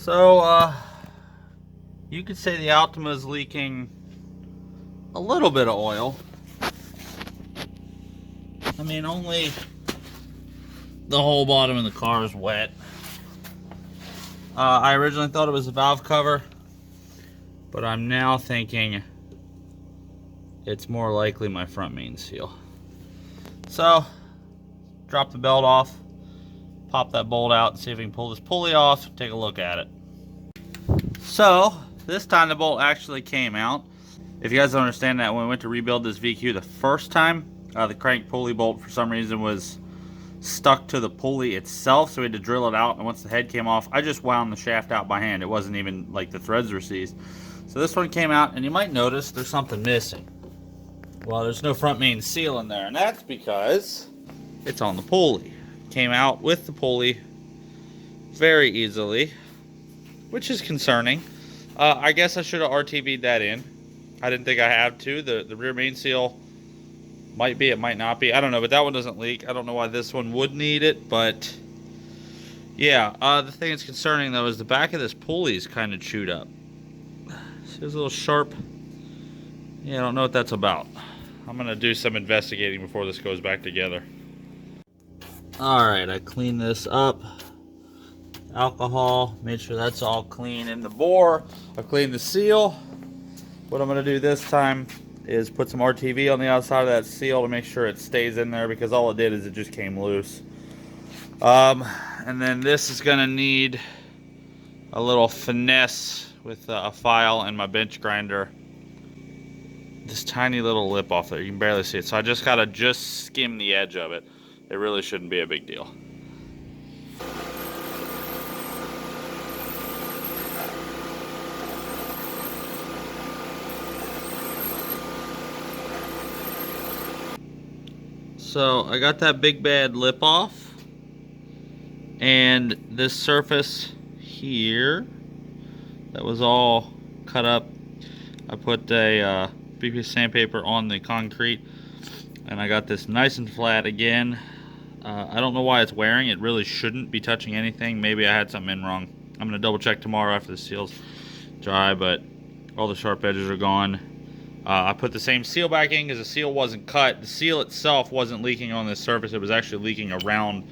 So, you could say the Altima is leaking a little bit of oil. I mean, only the whole bottom of the car is wet. I originally thought it was a valve cover, but I'm now thinking it's more likely my front main seal. So, drop the belt off, pop that bolt out, and see if we can pull this pulley off, take a look at it. So, this time the bolt actually came out. If you guys don't understand that, when we went to rebuild this VQ the first time, the crank pulley bolt for some reason was stuck to the pulley itself, so we had to drill it out, and once the head came off, I just wound the shaft out by hand. It wasn't even like the threads were seized. So this one came out, and you might notice there's something missing. Well, there's no front main seal in there, and that's because it's on the pulley. Came out with the pulley very easily, which is concerning. I guess I should have RTV'd that in. I didn't think I had to. The rear main seal might be, it might not be. I don't know, but that one doesn't leak. I don't know why this one would need it, but yeah. The thing that's concerning, though, is the back of this pulley is kind of chewed up. See this little sharp? Yeah, I don't know what that's about. I'm going to do some investigating before this goes back together. Alright, I cleaned this up. Alcohol, made sure that's all clean in the bore. I cleaned the seal. What I'm going to do this time is put some RTV on the outside of that seal to make sure it stays in there, because all it did is it just came loose. And then this is going to need a little finesse with a file and my bench grinder. This tiny little lip off there, you can barely see it, so I just got to skim the edge of it. It really shouldn't be a big deal. So I got that big bad lip off, and this surface here that was all cut up, I put a BP sandpaper on the concrete, and I got this nice and flat again. I don't know why it's wearing. It really shouldn't be touching anything. Maybe I had something in wrong. I'm going to double check tomorrow after the seal's dry, but all the sharp edges are gone. I put the same seal back in because the seal wasn't cut. The seal itself wasn't leaking on this surface. It was actually leaking around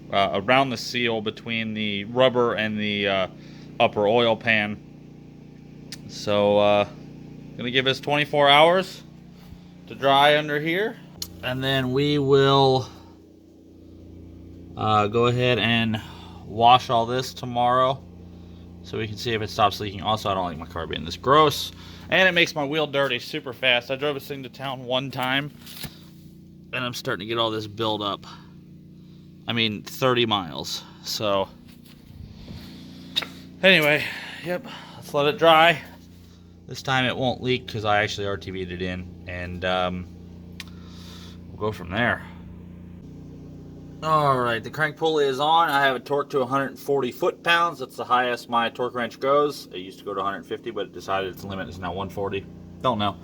the seal between the rubber and the upper oil pan. So gonna give this 24 hours to dry under here, and then we will go ahead and wash all this tomorrow so we can see if it stops leaking. Also, I don't like my car being this gross. And it makes my wheel dirty super fast. I drove this thing to town one time, and I'm starting to get all this build up. I mean, 30 miles. So, anyway, yep, let's let it dry. This time it won't leak because I actually RTV'd it in, and we'll go from there. Alright, the crank pulley is on. I have it torqued to 140 foot-pounds. That's the highest my torque wrench goes. It used to go to 150, but it decided its limit is now 140. Don't know.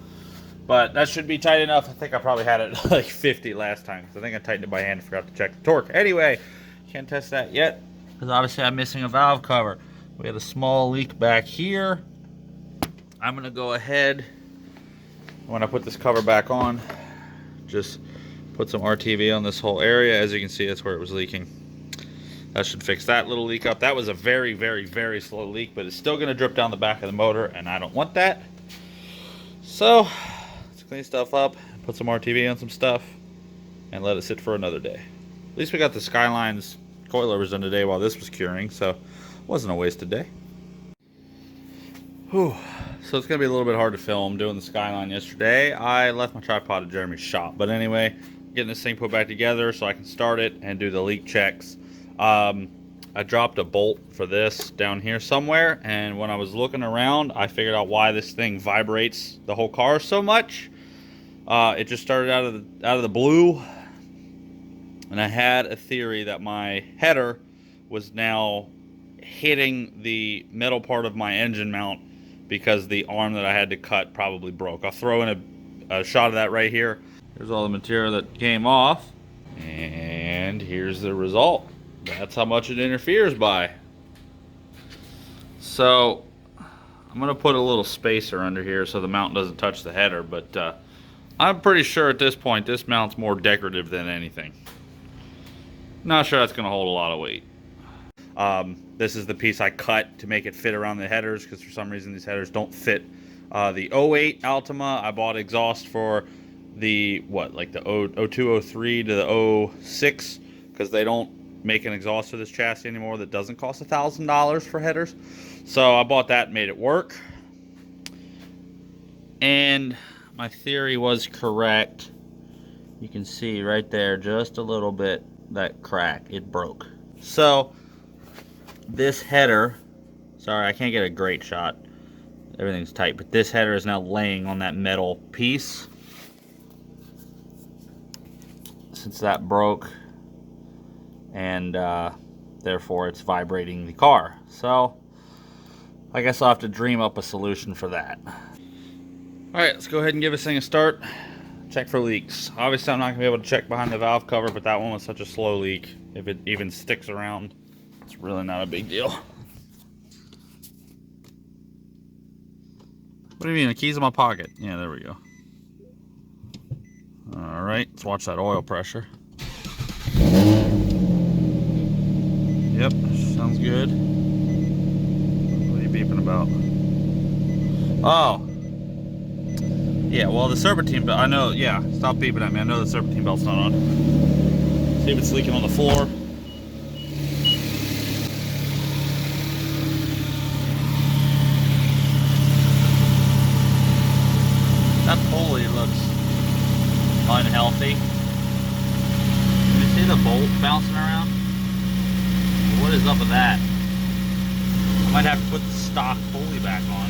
But that should be tight enough. I think I probably had it like 50 last time, because I think I tightened it by hand and forgot to check the torque. Anyway, can't test that yet, because obviously I'm missing a valve cover. We had a small leak back here. I'm going to go ahead, when I put this cover back on, just put some RTV on this whole area. As you can see, that's where it was leaking. That should fix that little leak up. That was a very, very, very slow leak, but it's still going to drip down the back of the motor, and I don't want that. So, let's clean stuff up, put some RTV on some stuff, and let it sit for another day. At least we got the Skyline's coilovers done today while this was curing, so it wasn't a wasted day. Whew. So it's going to be a little bit hard to film doing the Skyline yesterday. I left my tripod at Jeremy's shop, but anyway, getting this thing put back together so I can start it and do the leak checks. I dropped a bolt for this down here somewhere, and when I was looking around, I figured out why this thing vibrates the whole car so much. It just started out of the blue, and I had a theory that my header was now hitting the metal part of my engine mount because the arm that I had to cut probably broke. I'll throw in a shot of that right here. Here's all the material that came off, and here's the result. That's how much it interferes by. So I'm gonna put a little spacer under here so the mount doesn't touch the header, but I'm pretty sure at this point this mount's more decorative than anything. Not sure that's gonna hold a lot of weight. This is the piece I cut to make it fit around the headers, because for some reason these headers don't fit. The 08 Altima, I bought exhaust for the, like the 02, 03 to the 06, because they don't make an exhaust for this chassis anymore that doesn't cost $1,000 for headers. So I bought that and made it work. And my theory was correct. You can see right there, just a little bit, that crack, it broke. So this header, sorry, I can't get a great shot. Everything's tight, but this header is now laying on that metal piece. Since that broke, and therefore it's vibrating the car. So I guess I'll have to dream up a solution for that. Alright, let's go ahead and give this thing a start. Check for leaks. Obviously I'm not going to be able to check behind the valve cover, but that one was such a slow leak. If it even sticks around, it's really not a big deal. What do you mean, the key's in my pocket? Yeah, there we go. Alright, let's watch that oil pressure. Yep, sounds good. What are you beeping about? Oh. Yeah, well, the serpentine belt, I know, yeah, stop beeping at me. I know the serpentine belt's not on. See if it's leaking on the floor. That pulley looks unhealthy. Can you see the bolt bouncing around? What is up with that? I might have to put the stock pulley back on.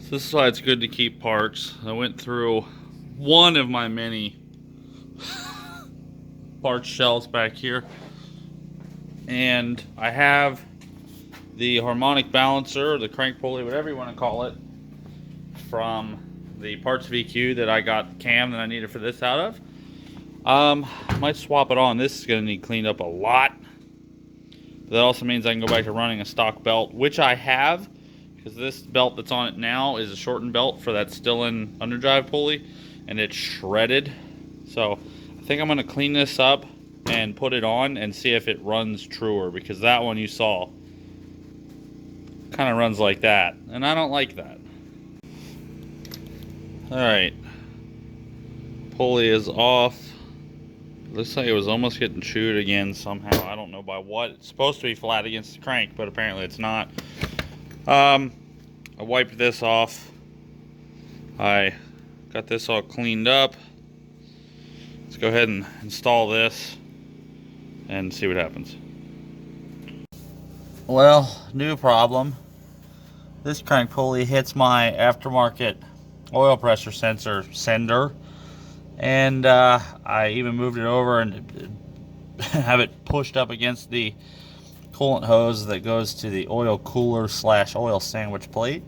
So this is why it's good to keep parts. I went through one of my many parts shelves back here, and I have the harmonic balancer, or the crank pulley, whatever you want to call it, from the parts VQ that I got the cam that I needed for this out of. Might swap it on. This is going to need cleaned up a lot. That also means I can go back to running a stock belt, which I have, because this belt that's on it now is a shortened belt for that still in underdrive pulley, and it's shredded. So I think I'm going to clean this up and put it on and see if it runs truer, because that one you saw kind of runs like that, and I don't like that. Alright, pulley is off. Looks like it was almost getting chewed again somehow. I don't know by what. It's supposed to be flat against the crank, but apparently it's not. I wiped this off. I got this all cleaned up. Let's go ahead and install this and see what happens. Well, new problem. This crank pulley hits my aftermarket oil pressure sensor sender, and I even moved it over and have it pushed up against the coolant hose that goes to the oil cooler / oil sandwich plate.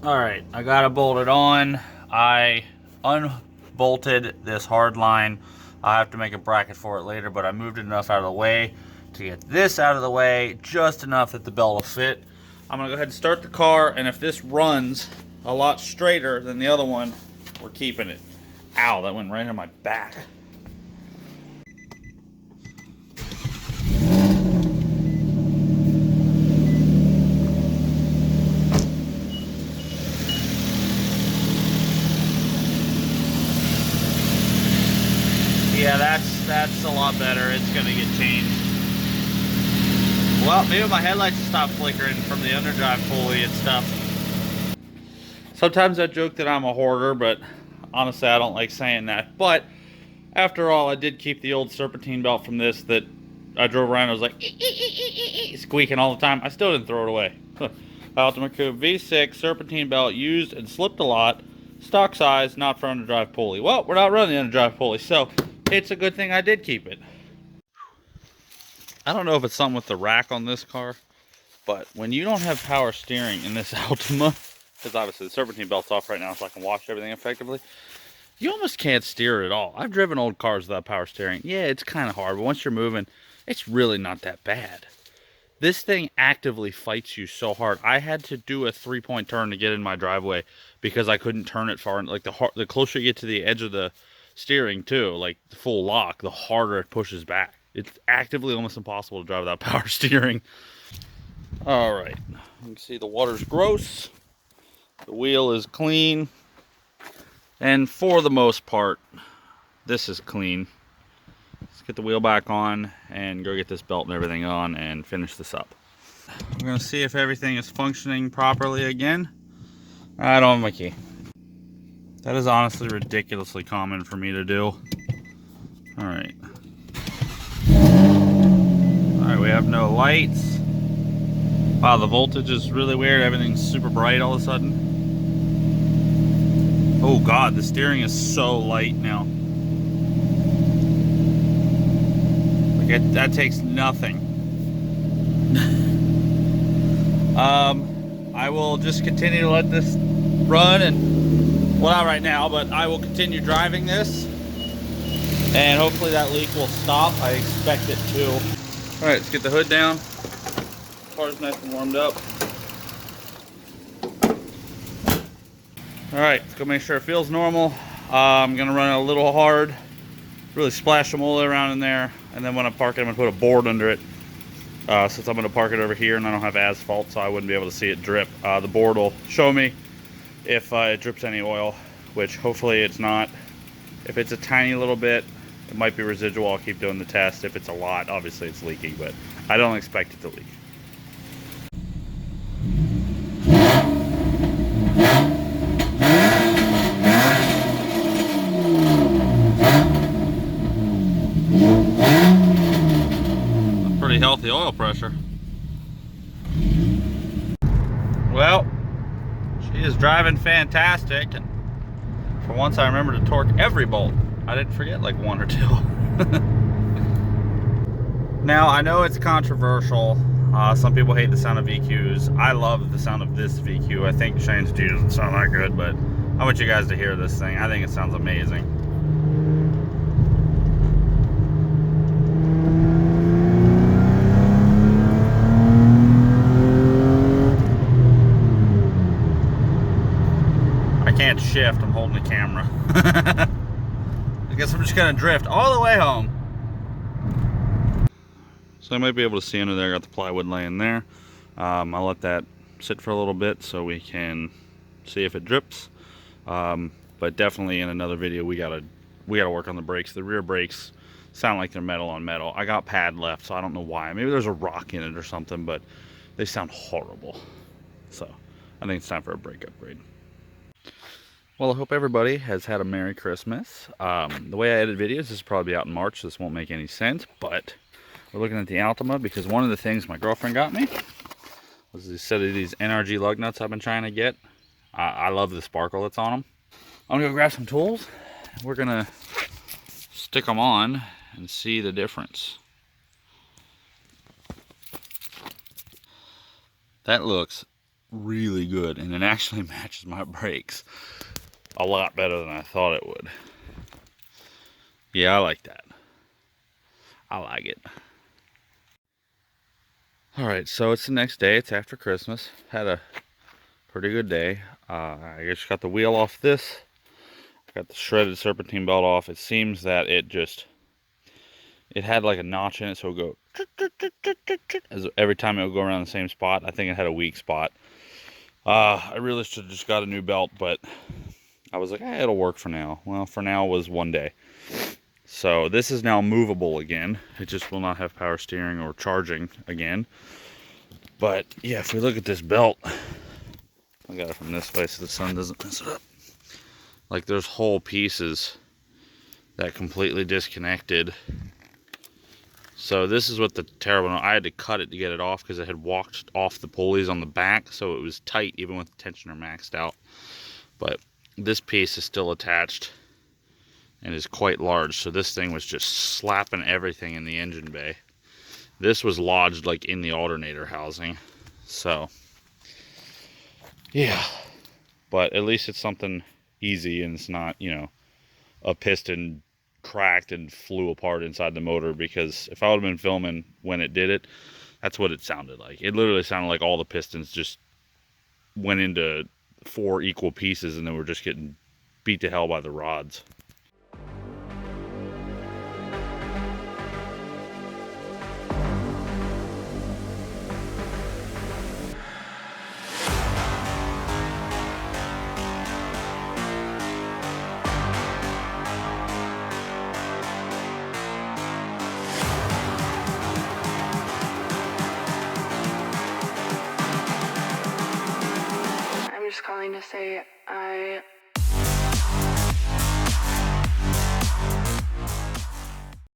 Alright, I got it bolted on. I unbolted this hard line. I have to make a bracket for it later, but I moved it enough out of the way to get this out of the way, just enough that the belt will fit. I'm gonna go ahead and start the car, and if this runs a lot straighter than the other one, we're keeping it. Ow, that went right on my back. Yeah, that's a lot better. It's gonna get changed. Well, maybe my headlights will stop flickering from the underdrive pulley and stuff. Sometimes I joke that I'm a hoarder, but honestly, I don't like saying that. But after all, I did keep the old serpentine belt from this that I drove around. I was like squeaking all the time. I still didn't throw it away. Altima Coupe V6 serpentine belt, used and slipped a lot. Stock size, not for underdrive pulley. Well, we're not running the underdrive pulley, so it's a good thing I did keep it. I don't know if it's something with the rack on this car, but when you don't have power steering in this Altima, because obviously the serpentine belt's off right now so I can wash everything effectively, you almost can't steer it at all. I've driven old cars without power steering. Yeah, it's kind of hard, but once you're moving, it's really not that bad. This thing actively fights you so hard. I had to do a 3-point turn to get in my driveway because I couldn't turn it far. Like the closer you get to the edge of the steering too, like the full lock, the harder it pushes back. It's actively almost impossible to drive without power steering. All right, you can see the water's gross. The wheel is clean. And for the most part, this is clean. Let's get the wheel back on and go get this belt and everything on and finish this up. We're gonna see if everything is functioning properly again. I don't have my key. That is honestly ridiculously common for me to do. All right. All right, we have no lights. Wow, the voltage is really weird. Everything's super bright all of a sudden. Oh God, the steering is so light now. Like that takes nothing. I will just continue to let this run, and well, not right now, but I will continue driving this, and hopefully that leak will stop. I expect it to. All right, let's get the hood down. Car's nice and warmed up. All right, let's go make sure it feels normal. I'm gonna run it a little hard, really splash some oil around in there, and then when I park it, I'm gonna put a board under it. Since I'm gonna park it over here and I don't have asphalt, so I wouldn't be able to see it drip. The board will show me if it drips any oil, which hopefully it's not. If it's a tiny little bit, it might be residual. I'll keep doing the test. If it's a lot, obviously it's leaking, but I don't expect it to leak. Pretty healthy oil pressure. Well, she is driving fantastic, and for once I remember to torque every bolt. I didn't forget like one or two. Now I know it's controversial. Some people hate the sound of VQs. I love the sound of this VQ. I think Shane's G doesn't sound that good, but I want you guys to hear this thing. I think it sounds amazing. I can't shift, I'm holding the camera. I guess I'm just gonna drift all the way home. So I might be able to see under there. I got the plywood laying there. I'll let that sit for a little bit so we can see if it drips. But definitely in another video we gotta work on the brakes. The rear brakes sound like they're metal on metal. I got pad left, so I don't know why. Maybe there's a rock in it or something, but they sound horrible. So I think it's time for a brake upgrade. Well, I hope everybody has had a Merry Christmas. The way I edit videos, this will probably be out in March, so this won't make any sense, but we're looking at the Altima because one of the things my girlfriend got me was a set of these NRG Lugnuts I've been trying to get. I love the sparkle that's on them. I'm gonna go grab some tools. We're gonna stick them on and see the difference. That looks really good, and it actually matches my brakes a lot better than I thought it would. Yeah, I like that. I like it. All right, so it's the next day. It's after Christmas. Had a pretty good day. I just got the wheel off this. Got the shredded serpentine belt off. It seems that it had like a notch in it, so it would go every time it would go around the same spot. I think it had a weak spot. I really should have just got a new belt, but I was like, it'll work for now. Well, for now was one day. So this is now movable again. It just will not have power steering or charging again. But yeah, if we look at this belt, I got it from this way so the sun doesn't mess it up. Like there's whole pieces that completely disconnected. So this is what the terrible, I had to cut it to get it off because it had walked off the pulleys on the back, so it was tight even with the tensioner maxed out. But this piece is still attached and is quite large, so this thing was just slapping everything in the engine bay. This was lodged like in the alternator housing. So yeah, but at least it's something easy and it's not, you know, a piston cracked and flew apart inside the motor, because if I would have been filming when it did it, that's what it sounded like. It literally sounded like all the pistons just went into 4 equal pieces and then were just getting beat to hell by the rods. I'm just calling to say I